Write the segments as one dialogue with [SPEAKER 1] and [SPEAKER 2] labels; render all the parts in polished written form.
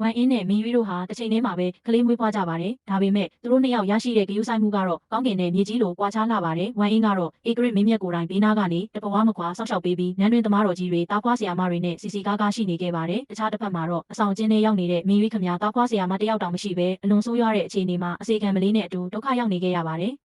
[SPEAKER 1] ဝမ်အင်းနဲ့မင်းရွေးတို့ဟာတစ်ချိန်တည်းမှာပဲကလေးမွေးဖွားကြပါတယ်။ဒါပေမဲ့သူတို့နှစ်ယောက်ရရှိတဲ့ဂရုစိုက်မှုကတော့ကောင်းကင်နဲ့မြေကြီးလိုကွာခြားလှပါတယ်။ဝမ်အင်းကတော့ဧကရစ်မင်းမြတ်ကိုယ်တိုင်ဘေးနားကနေတပဝါမခွာစောင့်ရှောက်ပေးပြီးနန်းတွင်သမားတော်ကြီးတွေတားခွားဆရာမတွေနဲ့စီစီကားကားရှိနေခဲ့ပါတယ်။တခြားတစ်ဖက်မှာတော့အဆောင်ကျင်းထဲရောက်နေတဲ့မင်းရွေးခမတားခွားဆရာမတယောက်တောင်မရှိဘဲအလွန်ဆိုးရွားတဲ့အခြေအနေမှာအစေခံမလေးနဲ့အတူဒုက္ခရောက်နေခဲ့ရပါတယ်။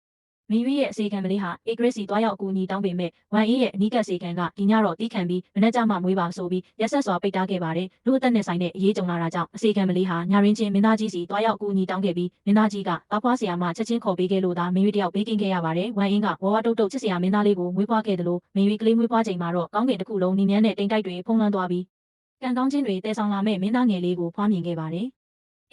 [SPEAKER 1] မင်းရွေးရဲ့အစေခံမလေးဟာဧကရစ်စီတွားရောက်အကူအညီတောင်းပေမဲ့ဝမ်အင်းရဲ့အနီးကပ်စေခံကဒီညတော့တီးခံပြီးမနေ့ကမှမွေးပါဆိုပြီးရက်ဆက်စွာပိတ်တားခဲ့ပါတယ်။လူအသက်နဲ့ဆိုင်တဲ့အရေးကြုံလာတာကြောင့်အစေခံမလေးဟာညရင်းချင်းမင်းသားကြီးစီတွားရောက်အကူအညီတောင်းခဲ့ပြီးမင်းသားကြီးကတားခွားဆရာမချက်ချင်းခေါ်ပေးခဲ့လို့သာမင်းရွေးတယောက်ပေးကင်းခဲ့ရပါတယ်။ဝမ်အင်းကဝဝတုတ်တုတ်ချစ်စရာမင်းသားလေးကိုမွေးဖွားခဲ့တယ်လို့မင်းရွေးကလေးမွေးဖွားချိန်မှာတော့ကောင်းကင်တစ်ခုလုံးနေမြန်းတဲ့တိမ်တိုက်တွေဖုံးလွှမ်းသွားပြီးကံကောင်းခြင်းတွေတည်ဆောင်လာမဲ့မင်းသားငယ်လေးကိုဖွားမြင်ခဲ့ပါတယ်။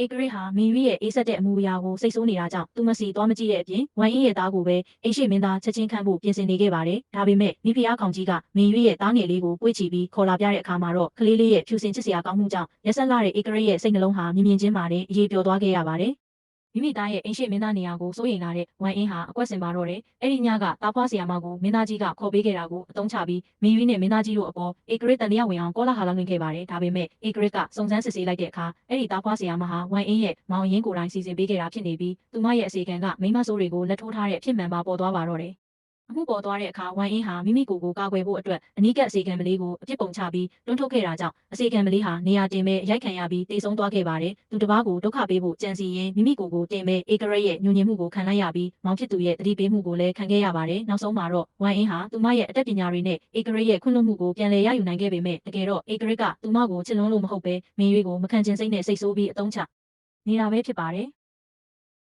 [SPEAKER 1] ဧကရစ်ဟာမင်းရွေးရဲ့အေးဆက်တဲ့အမူအရာကိုစိတ်ဆိုးနေတာကြောင့်သူမစီသွားမကြည့်တဲ့အပြင်ဝမ်အင်းရဲ့သားကိုပဲအိမ်ရှိမင်းသားချက်ချင်းခန့်ဖို့ပြင်ဆင်နေခဲ့ပါတယ်။ဒါပေမဲ့မိဖုရားခေါင်ကြီးကမင်းရွေးရဲ့သားငယ်လေးကိုပွေ့ချီပြီးခေါ်လာပြတဲ့အခါမှာတော့ကလေးလေးရဲ့ဖြူစင်ချစ်စရာကောင်းမှုကြောင့်ရက်ဆက်လာတဲ့ဧကရစ်ရဲ့စိတ်နှလုံးဟာမြင်မြင်ချင်းမာနဲ့အေးပျော်သွားခဲ့ရပါတယ်။မိမိသားရဲ့အိမ်ရှိမင်းသားနေရာကိုစိုးရိမ်လာတဲ့ဝမ်အင်းဟာအကွက်ဆင်ပါတော့တယ်။အဲ့ဒီညကတားဖွားဆရာမကိုမင်းသားကြီးကခေါ်ပေးခဲ့တာကိုအတုံးချပြီးမင်းရွေးနဲ့မင်းသားကြီးတို့အပေါ်ဧကရစ်တန်တရားဝင်အောင်ကောလာဟာလဝင်ခဲ့ပါတယ်။ဒါပေမဲ့ဧကရစ်ကစုံစမ်းစစ်ဆေးလိုက်တဲ့အခါအဲ့ဒီတားဖွားဆရာမဟာဝမ်အင်းရဲ့မောင်ရင်းကိုယ်တိုင်စီစဉ်ပေးခဲ့တာဖြစ်နေပြီးသူမရဲ့အစီအကံကမိမဆိုးတွေကိုလက်ထိုးထားတဲ့ဖြစ်မှန်ပါပေါ်သွားပါတော့တယ်။အမှုပေါ်သွားတဲ့အခါဝမ်အင်းဟာမိမိကိုယ်ကိုကာကွယ်ဖို့အတွက်အနီးကပ်အစီကံမလေးကိုအပြစ်ပုံချပြီးတွန်းထုတ်ခဲ့တာကြောင့်အစီကံမလေးဟာနေရာတင်မဲ့ရိုက်ခံရပြီးတေဆုံးသွားခဲ့ပါတယ်။သူတစ်ပါးကိုဒုက္ခပေးဖို့ကြံစီရင်မိမိကိုယ်ကိုတင်မဲ့ဧကရစ်ရဲ့ညှို့ညင်မှုကိုခံလိုက်ရပြီးမောင်ဖြစ်သူရဲ့တတိပေးမှုကိုလည်းခံခဲ့ရပါတယ်။နောက်ဆုံးမှာတော့ဝမ်အင်းဟာသူမရဲ့အတတ်ပညာတွေနဲ့ဧကရစ်ရဲ့ခွင့်လွှတ်မှုကိုပြန်လည်ရယူနိုင်ခဲ့ပေမဲ့တကယ်တော့ဧကရစ်ကသူမကိုချစ်လွန်းလို့မဟုတ်ပဲမင်းရွေးကိုမခံချင်စိတ်နဲ့စိတ်ဆိုးပြီးအတုံးချနေတာပဲဖြစ်ပါတယ်။